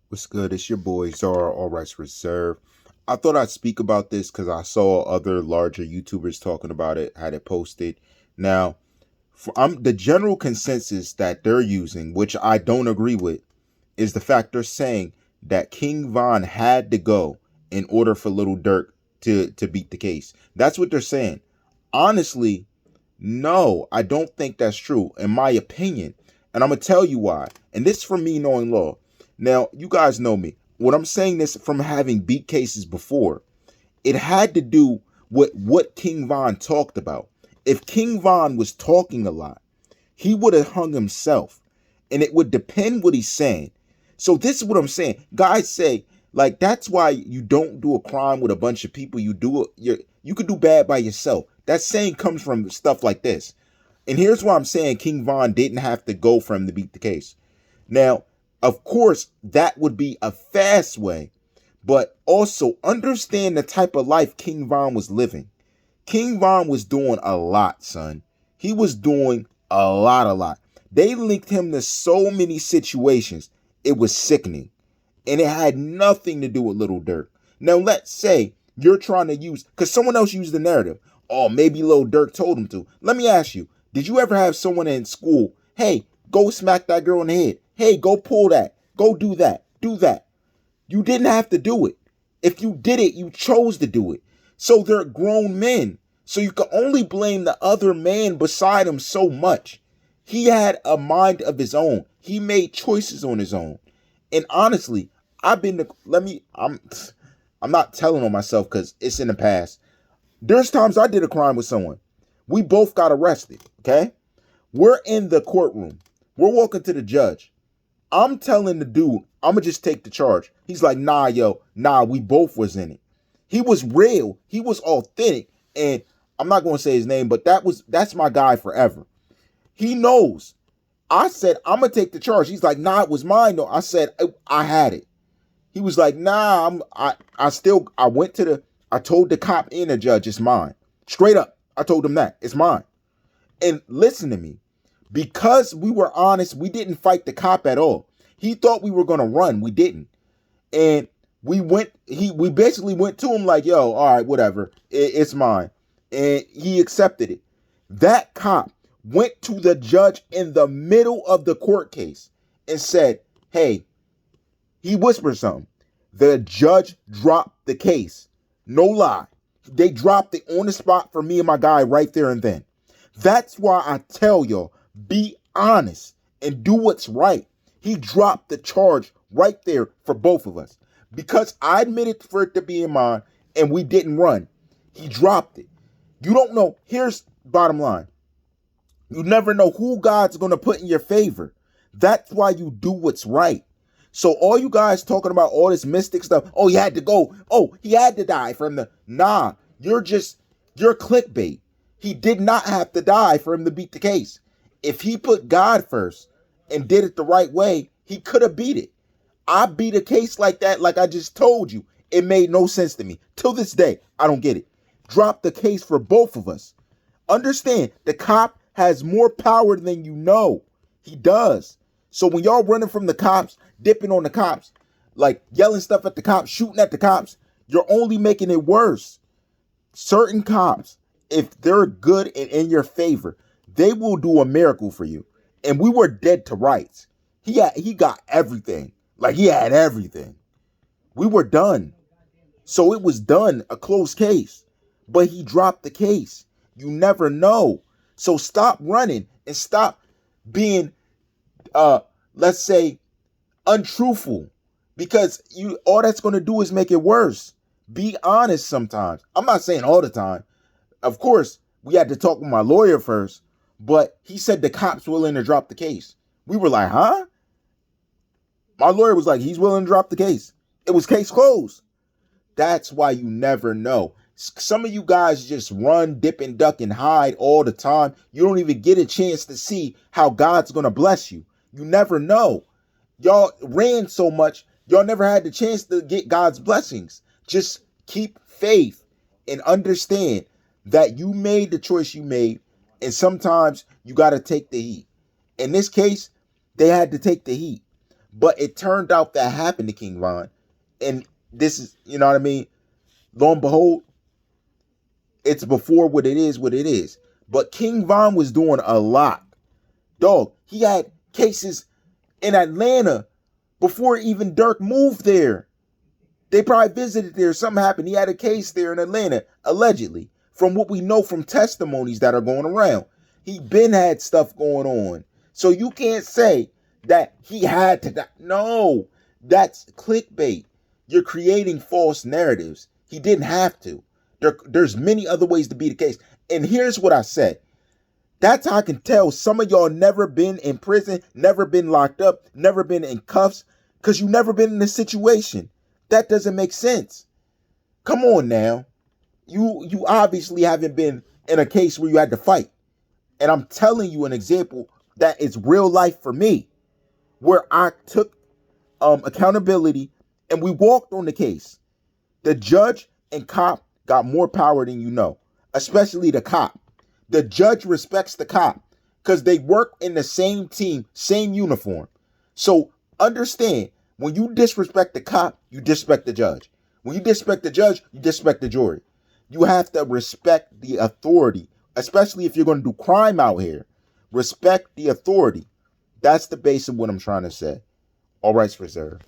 What's good? It's your boy Zara, All Rights Reserved. I thought I'd speak about this because I saw other larger YouTubers talking about it, had it posted. Now, the general consensus that they're using, which I don't agree with, is the fact they're saying that King Von had to go in order for Little Durk to beat the case. That's what they're saying. Honestly, no, I don't think that's true, in my opinion. And I'm going to tell you why. And this is from me knowing law. Now, you guys know me. When I'm saying this from having beat cases before, it had to do with what King Von talked about. If King Von was talking a lot, he would have hung himself. And it would depend what he's saying. So this is what I'm saying. Guys say, like, that's why you don't do a crime with a bunch of people. You could do bad by yourself. That saying comes from stuff like this. And here's why I'm saying King Von didn't have to go for him to beat the case. Now, of course, that would be a fast way, but also understand the type of life King Von was living. King Von was doing a lot, son. He was doing a lot. They linked him to so many situations. It was sickening. And it had nothing to do with Little Durk. Now, let's say you're trying to use, because someone else used the narrative. Oh, maybe Little Durk told him to. Let me ask you, did you ever have someone in school, hey, go smack that girl in the head. Hey, go pull that. Go do that. Do that. You didn't have to do it. If you did it, you chose to do it. So they're grown men. So you can only blame the other man beside him so much. He had a mind of his own. He made choices on his own. And honestly, I'm not telling on myself because it's in the past. There's times I did a crime with someone. We both got arrested, okay? We're in the courtroom. We're walking to the judge. I'm telling the dude, I'm going to just take the charge. He's like, nah, we both was in it. He was real. He was authentic. And I'm not going to say his name, but that's my guy forever. He knows. I said, I'm going to take the charge. He's like, nah, it was mine though. I said, I had it. He was like, nah, I told the cop and the judge, it's mine. Straight up. I told him that. It's mine. And listen to me. Because we were honest, we didn't fight the cop at all. He thought we were going to run. We didn't. And we basically went to him like, yo, all right, whatever. It's mine. And he accepted it. That cop went to the judge in the middle of the court case and said, hey, he whispered something. The judge dropped the case. No lie. They dropped it on the spot for me and my guy right there and then. That's why I tell y'all, be honest and do what's right. He dropped the charge right there for both of us. Because I admitted for it to be in mine and we didn't run. He dropped it. You don't know. Here's bottom line. You never know who God's going to put in your favor. That's why you do what's right. So all you guys talking about all this mystic stuff, oh, he had to go. Oh, he had to die from the... Nah, you're clickbait. He did not have to die for him to beat the case. If he put God first and did it the right way, he could have beat it. I beat a case like that, like I just told you. It made no sense to me. Till this day, I don't get it. Drop the case for both of us. Understand, the cop has more power than you know. He does. So when y'all running from the cops, dipping on the cops, like yelling stuff at the cops, shooting at the cops, you're only making it worse. Certain cops, if they're good and in your favor, they will do a miracle for you. And we were dead to rights. He got everything. Like he had everything. We were done. So it was done, a closed case. But he dropped the case. You never know. So stop running and stop being let's say untruthful, because all that's going to do is make it worse. Be honest sometimes. I'm not saying all the time. Of course, we had to talk with my lawyer first, but he said the cops willing to drop the case. We were like, huh? My lawyer was like, he's willing to drop the case. It was case closed. That's why you never know. Some of you guys just run, dip, and duck and hide all the time. You don't even get a chance to see how God's going to bless you. You never know. Y'all ran so much, y'all never had the chance to get God's blessings. Just keep faith and understand that you made the choice you made, and sometimes you got to take the heat. In this case, they had to take the heat. But it turned out that happened to King Von. And this is, you know what I mean? Lo and behold, it's before what it is. But King Von was doing a lot. Dog, he had cases in Atlanta before even Durk moved there. They probably visited there. Something happened. He had a case there in Atlanta, allegedly, from what we know from testimonies that are going around. He been had stuff going on. So you can't say that he had to die. No, that's clickbait. You're creating false narratives. He didn't have to. There's many other ways to be the case. And here's what I said. That's how I can tell some of y'all never been in prison, never been locked up, never been in cuffs, because you never been in a situation. That doesn't make sense. Come on now. You obviously haven't been in a case where you had to fight. And I'm telling you an example that is real life for me, where I took accountability and we walked on the case. The judge and cop got more power than you know, especially the cop. The judge respects the cop because they work in the same team, same uniform. So understand, when you disrespect the cop, you disrespect the judge. When you disrespect the judge, you disrespect the jury. You have to respect the authority, especially if you're going to do crime out here. Respect the authority. That's the base of what I'm trying to say. All rights reserved.